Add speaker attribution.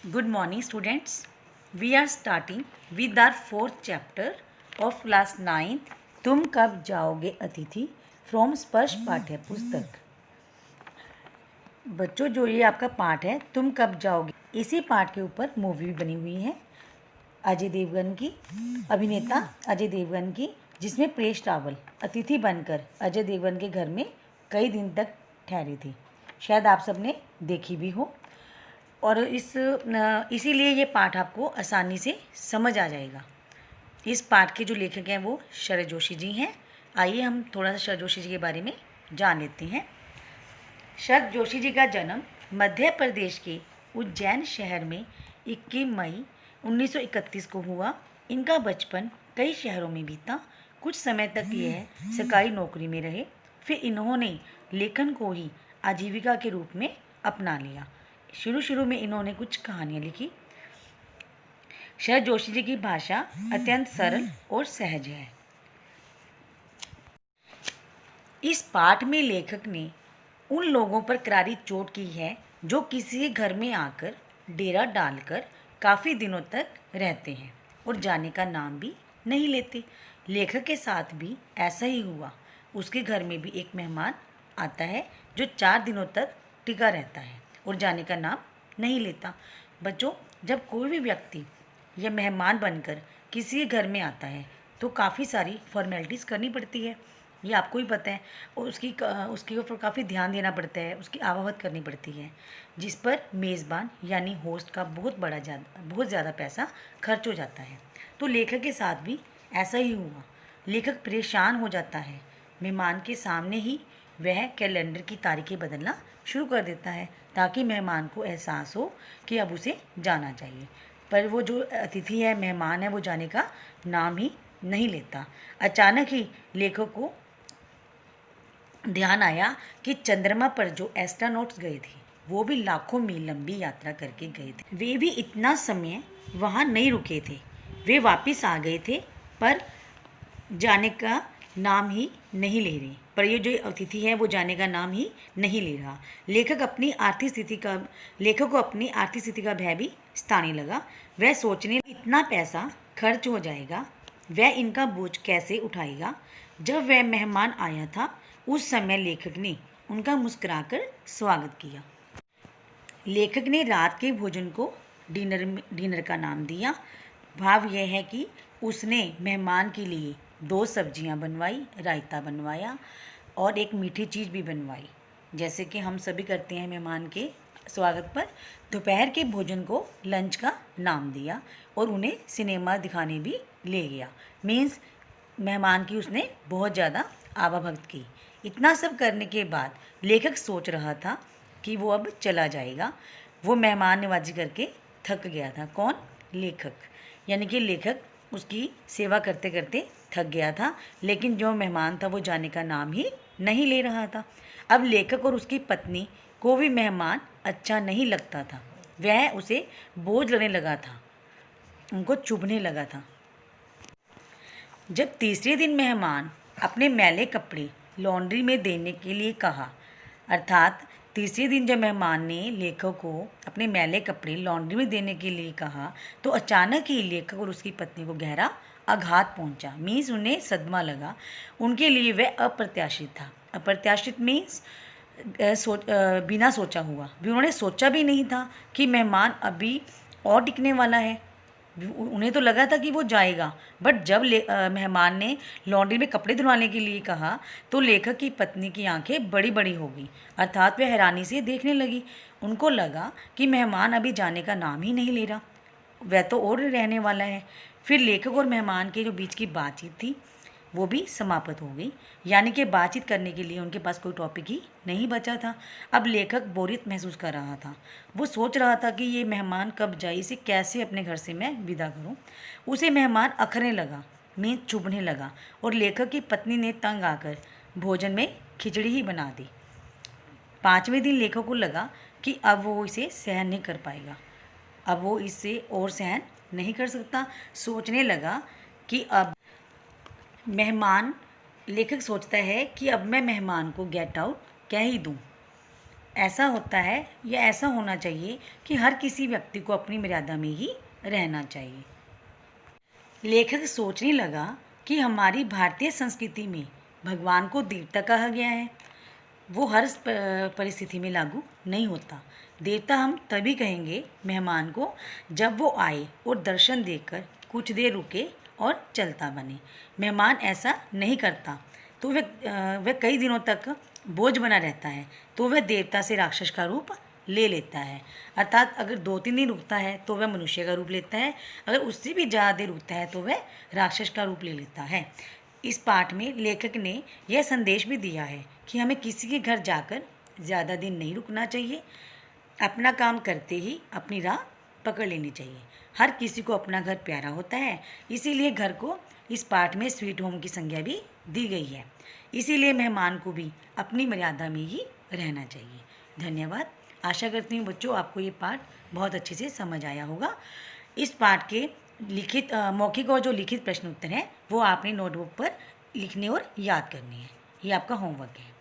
Speaker 1: Good morning, students. We are starting with our fourth chapter of class 9th. तुम कब जाओगे अतिथि from स्पर्श पाठ्य पुस्तक। बच्चों, जो ये आपका पाठ है तुम कब जाओगे, इसी पाठ के ऊपर मूवी बनी हुई है अजय देवगन की, अभिनेता अजय देवगन की, जिसमें प्रेष रावल अतिथि बनकर अजय देवगन के घर में कई दिन तक ठहरी थी। शायद आप सबने देखी भी हो और इसीलिए ये पाठ आपको आसानी से समझ आ जाएगा। इस पाठ के जो लेखक हैं वो शरद जोशी जी हैं। आइए हम थोड़ा सा शरद जोशी जी के बारे में जान लेते हैं। शरद जोशी जी का जन्म मध्य प्रदेश के उज्जैन शहर में 21 मई 1931 को हुआ। इनका बचपन कई शहरों में बीता। कुछ समय तक यह सरकारी नौकरी में रहे, फिर इन्होंने लेखन को ही आजीविका के रूप में अपना लिया। शुरू में इन्होंने कुछ कहानियाँ लिखी। शरद जोशी जी की भाषा अत्यंत सरल और सहज है। इस पाठ में लेखक ने उन लोगों पर करारी चोट की है जो किसी घर में आकर डेरा डालकर काफ़ी दिनों तक रहते हैं और जाने का नाम भी नहीं लेते। लेखक के साथ भी ऐसा ही हुआ। उसके घर में भी एक मेहमान आता है जो 4 दिनों तक टिका रहता है और जाने का नाम नहीं लेता। बच्चों, जब कोई भी व्यक्ति या मेहमान बनकर किसी घर में आता है तो काफ़ी सारी फॉर्मेलिटीज़ करनी पड़ती है, ये आपको ही पता है। और उसके ऊपर काफ़ी ध्यान देना पड़ता है, उसकी आवभगत करनी पड़ती है, जिस पर मेज़बान यानी होस्ट का बहुत ज़्यादा पैसा खर्च हो जाता है। तो लेखक के साथ भी ऐसा ही हुआ। लेखक परेशान हो जाता है। मेहमान के सामने ही वह कैलेंडर की तारीखें बदलना शुरू कर देता है ताकि मेहमान को एहसास हो कि अब उसे जाना चाहिए। पर वो जो अतिथि है, मेहमान है, वो जाने का नाम ही नहीं लेता। अचानक ही लेखक को ध्यान आया कि चंद्रमा पर जो एस्ट्रोनॉट्स गए थे वो भी लाखों मील लंबी यात्रा करके गए थे। वे भी इतना समय वहाँ नहीं रुके थे। वे वापस आ गए थे पर जाने का नाम ही नहीं ले रहे। पर ये जो अतिथि है वो जाने का नाम ही नहीं ले रहा। लेखक को अपनी आर्थिक स्थिति का भय भी सताने लगा। वह सोचने इतना पैसा खर्च हो जाएगा, वह इनका बोझ कैसे उठाएगा। जब वह मेहमान आया था उस समय लेखक ने उनका मुस्कुराकर स्वागत किया। लेखक ने रात के भोजन को डिनर का नाम दिया। भाव यह है कि उसने मेहमान के लिए 2 सब्जियां बनवाई, रायता बनवाया और एक मीठी चीज़ भी बनवाई, जैसे कि हम सभी करते हैं मेहमान के स्वागत पर। दोपहर के भोजन को लंच का नाम दिया और उन्हें सिनेमा दिखाने भी ले गया। मीन्स मेहमान की उसने बहुत ज़्यादा आवभगत की। इतना सब करने के बाद लेखक सोच रहा था कि वो अब चला जाएगा। वो मेहमान नवाजी करके थक गया था। कौन? लेखक। यानी कि लेखक उसकी सेवा करते करते थक गया था, लेकिन जो मेहमान था वो जाने का नाम ही नहीं ले रहा था। अब लेखक और उसकी पत्नी को भी मेहमान अच्छा नहीं लगता था। वह उसे बोझ लगने लगा था, उनको चुभने लगा था। जब तीसरे दिन मेहमान अपने मैले कपड़े लॉन्ड्री में देने के लिए कहा, अर्थात तीसरे दिन जब मेहमान ने लेखक को अपने मैले कपड़े लॉन्ड्री में देने के लिए कहा तो अचानक ही लेखक और उसकी पत्नी को गहरा आघात पहुंचा। मीन्स उन्हें सदमा लगा। उनके लिए वह अप्रत्याशित था। अप्रत्याशित मीन्स बिना सोचा हुआ भी। उन्होंने सोचा भी नहीं था कि मेहमान अभी और टिकने वाला है। उन्हें तो लगा था कि वो जाएगा, बट जब मेहमान ने लॉन्ड्री में कपड़े धुलवाने के लिए कहा तो लेखक की पत्नी की आंखें बड़ी बड़ी हो गई, अर्थात वह हैरानी से देखने लगी। उनको लगा कि मेहमान अभी जाने का नाम ही नहीं ले रहा, वह तो और रहने वाला है। फिर लेखक और मेहमान के जो बीच की बातचीत थी वो भी समाप्त हो गई। यानी कि बातचीत करने के लिए उनके पास कोई टॉपिक ही नहीं बचा था। अब लेखक बोरियत महसूस कर रहा था। वो सोच रहा था कि ये मेहमान कब जाए, इसे कैसे अपने घर से मैं विदा करूं। उसे मेहमान अखरने लगा, नींद चुभने लगा और लेखक की पत्नी ने तंग आकर भोजन में खिचड़ी ही बना दी। 5वें दिन लेखक को लगा कि अब वो इसे सहन नहीं कर पाएगा, अब वो इससे और सहन नहीं कर सकता। सोचने लगा कि अब लेखक सोचता है कि अब मैं मेहमान को गेट आउट कह ही दूँ। ऐसा होता है या ऐसा होना चाहिए कि हर किसी व्यक्ति को अपनी मर्यादा में ही रहना चाहिए। लेखक सोचने लगा कि हमारी भारतीय संस्कृति में भगवान को देवता कहा गया है, वो हर परिस्थिति में लागू नहीं होता। देवता हम तभी कहेंगे मेहमान को जब वो आए और दर्शन देकर कुछ देर रुके और चलता बने। मेहमान ऐसा नहीं करता तो वह कई दिनों तक बोझ बना रहता है, तो वह देवता से राक्षस का रूप ले लेता है। अर्थात अगर 2-3 दिन रुकता है तो वह मनुष्य का रूप लेता है, अगर उससे भी ज़्यादा देर रुकता है तो वह राक्षस का रूप ले लेता है। इस पाठ में लेखक ने यह संदेश भी दिया है कि हमें किसी के घर जाकर ज़्यादा दिन नहीं रुकना चाहिए, अपना काम करते ही अपनी राह पकड़ लेनी चाहिए। हर किसी को अपना घर प्यारा होता है, इसीलिए घर को इस पाठ में स्वीट होम की संज्ञा भी दी गई है। इसीलिए मेहमान को भी अपनी मर्यादा में ही रहना चाहिए। धन्यवाद। आशा करती हूँ बच्चों आपको ये पाठ बहुत अच्छे से समझ आया होगा। इस पाठ के लिखित मौखिक और जो लिखित प्रश्न उत्तर हैं वो आपने नोटबुक पर लिखने और याद करने हैं। ये आपका होमवर्क है।